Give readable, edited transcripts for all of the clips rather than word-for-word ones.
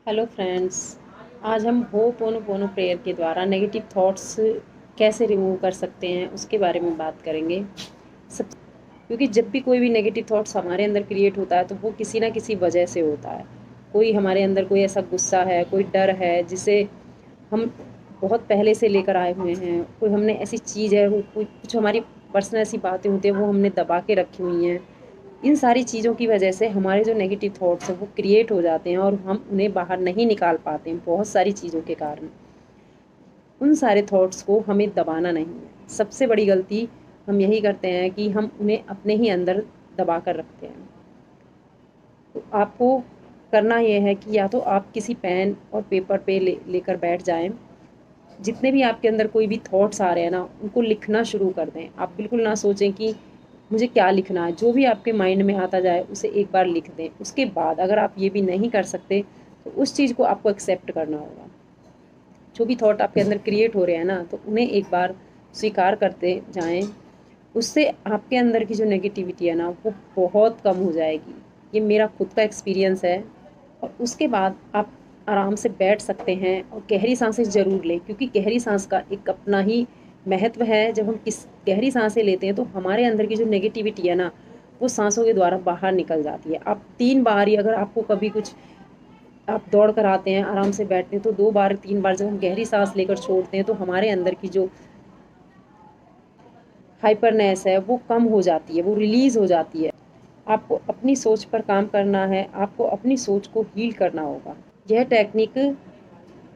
Hello friends. आज हम ho'oponopono prayer के द्वारा नेगेटिव थॉट्स कैसे रिमूव कर सकते हैं उसके बारे में बात करेंगे। सब क्योंकि जब भी कोई भी नेगेटिव थॉट्स हमारे अंदर क्रिएट होता है तो वो किसी ना किसी वजह से होता है। कोई हमारे अंदर कोई ऐसा गुस्सा है, कोई डर है जिसे हम बहुत पहले से लेकर आए हुए हैं, कोई हमने ऐसी चीज़ है, कोई कुछ हमारी पर्सनल ऐसी बातें होती हैं वो हमने दबा के रखी हुई हैं। इन सारी चीज़ों की वजह से हमारे जो नेगेटिव थॉट्स हैं वो क्रिएट हो जाते हैं और हम उन्हें बाहर नहीं निकाल पाते हैं बहुत सारी चीज़ों के कारण। उन सारे थॉट्स को हमें दबाना नहीं है। सबसे बड़ी गलती हम यही करते हैं कि हम उन्हें अपने ही अंदर दबा कर रखते हैं। तो आपको करना यह है कि या तो आप किसी पेन और पेपर पे लेकर बैठ जाएं। जितने भी आपके अंदर कोई भी थॉट्स आ रहे हैं ना, उनको लिखना शुरू कर दें। आप बिल्कुल ना सोचें कि मुझे क्या लिखना है, जो भी आपके माइंड में आता जाए उसे एक बार लिख दें। उसके बाद अगर आप ये भी नहीं कर सकते तो उस चीज़ को आपको एक्सेप्ट करना होगा। जो भी थॉट आपके अंदर क्रिएट हो रहे हैं ना, तो उन्हें एक बार स्वीकार करते जाएं। उससे आपके अंदर की जो नेगेटिविटी है ना वो बहुत कम हो जाएगी। ये मेरा खुद का एक्सपीरियंस है। और उसके बाद आप आराम से बैठ सकते हैं और गहरी सांसें ज़रूर लें, क्योंकि गहरी सांस का एक अपना ही महत्व है। जब हम किस गहरी सांसें लेते हैं तो हमारे अंदर की जो नेगेटिविटी है ना वो सांसों के द्वारा बाहर निकल जाती है। आप 3 बार ही, अगर आपको कभी कुछ आप दौड़ कर आते हैं, आराम से बैठते हैं, तो 2 बार 3 बार जब हम गहरी सांस लेकर छोड़ते हैं तो हमारे अंदर की जो हाइपरनेस है वो कम हो जाती है, वो रिलीज़ हो जाती है। आपको अपनी सोच पर काम करना है, आपको अपनी सोच को हील करना होगा। यह टेक्निक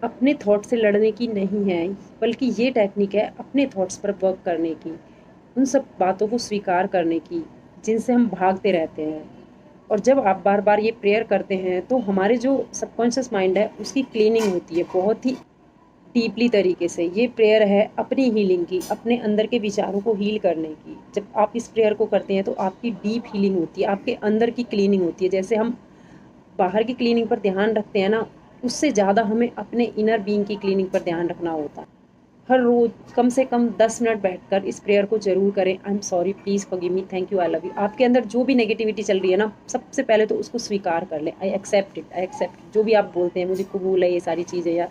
अपने थॉट से लड़ने की नहीं है, बल्कि ये टेक्निक है अपने थॉट्स पर वर्क करने की, उन सब बातों को स्वीकार करने की जिनसे हम भागते रहते हैं। और जब आप बार बार ये प्रेयर करते हैं तो हमारे जो सबकॉन्शियस माइंड है उसकी क्लीनिंग होती है बहुत ही डीपली तरीके से। ये प्रेयर है अपनी हीलिंग की, अपने अंदर के विचारों को हील करने की। जब आप इस प्रेयर को करते हैं तो आपकी डीप हीलिंग होती है, आपके अंदर की क्लीनिंग होती है। जैसे हम बाहर की क्लीनिंग पर ध्यान रखते हैं ना, उससे ज़्यादा हमें अपने इनर बीइंग की क्लीनिंग पर ध्यान रखना होता है। हर रोज कम से कम 10 मिनट बैठकर इस प्रेयर को जरूर करें। I am sorry, please forgive me, thank you, I love you. आपके अंदर जो भी नेगेटिविटी चल रही है ना, सबसे पहले तो उसको स्वीकार कर लें। I accept it, I accept. जो भी आप बोलते हैं, मुझे कबूल है ये सारी चीज़ें, या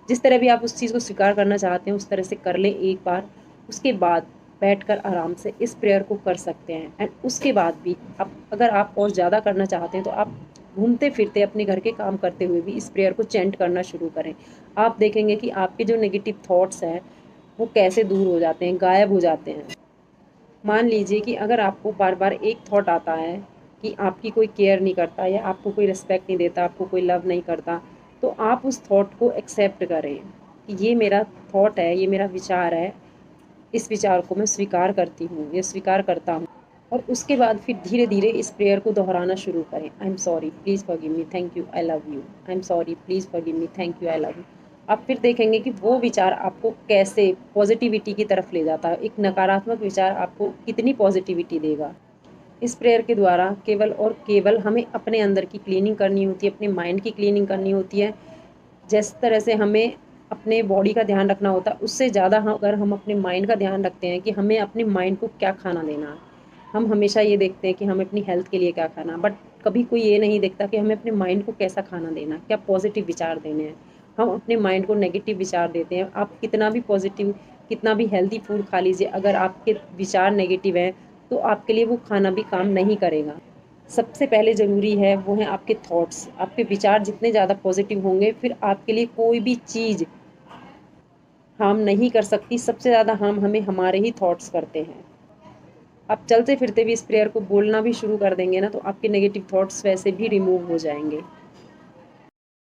जिस तरह भी आप उस चीज़ को स्वीकार करना चाहते हैं उस तरह से कर लें एक बार। उसके बाद बैठकर आराम से इस प्रेयर को कर सकते हैं। एंड उसके बाद भी आप, अगर आप और ज़्यादा करना चाहते हैं तो आप घूमते फिरते अपने घर के काम करते हुए भी इस प्रेयर को चैंट करना शुरू करें। आप देखेंगे कि आपके जो नेगेटिव थॉट्स हैं वो कैसे दूर हो जाते हैं, गायब हो जाते हैं। मान लीजिए कि अगर आपको बार बार एक थॉट आता है कि आपकी कोई केयर नहीं करता, या आपको कोई रिस्पेक्ट नहीं देता, आपको कोई लव नहीं करता, तो आप उस थॉट को एक्सेप्ट करें कि ये मेरा थॉट है, ये मेरा विचार है, इस विचार को मैं स्वीकार करती हूँ, ये स्वीकार करता हूँ। और उसके बाद फिर धीरे धीरे इस प्रेयर को दोहराना शुरू करें। I am sorry, please forgive me, thank you, I love you. I am sorry, please forgive me, thank you, I love you. आप फिर देखेंगे कि वो विचार आपको कैसे पॉजिटिविटी की तरफ ले जाता है। एक नकारात्मक विचार आपको कितनी पॉजिटिविटी देगा। इस प्रेयर के द्वारा केवल और केवल हमें अपने अंदर की क्लीनिंग करनी होती है, अपने माइंड की क्लीनिंग करनी होती है। जिस तरह से हमें अपने बॉडी का ध्यान रखना होता है, उससे ज़्यादा अगर हम अपने माइंड का ध्यान रखते हैं कि हमें अपने माइंड को क्या खाना देना है। हम हमेशा ये देखते हैं कि हमें अपनी हेल्थ के लिए क्या खाना, बट कभी कोई ये नहीं देखता कि हमें अपने माइंड को कैसा खाना देना, क्या पॉजिटिव विचार देने हैं। हम अपने माइंड को नेगेटिव विचार देते हैं। आप कितना भी पॉजिटिव, कितना भी हेल्दी फूड खा लीजिए, अगर आपके विचार नेगेटिव हैं तो आपके लिए वो खाना भी काम नहीं करेगा। सबसे पहले ज़रूरी है वो है आपके थॉट्स। आपके विचार जितने ज़्यादा पॉजिटिव होंगे, फिर आपके लिए कोई भी चीज़ हार्म नहीं कर सकती। सबसे ज़्यादा हार्म हमें हमारे ही थॉट्स करते हैं। आप चलते फिरते भी इस प्रेयर को बोलना भी शुरू कर देंगे ना, तो आपके नेगेटिव थॉट्स वैसे भी रिमूव हो जाएंगे।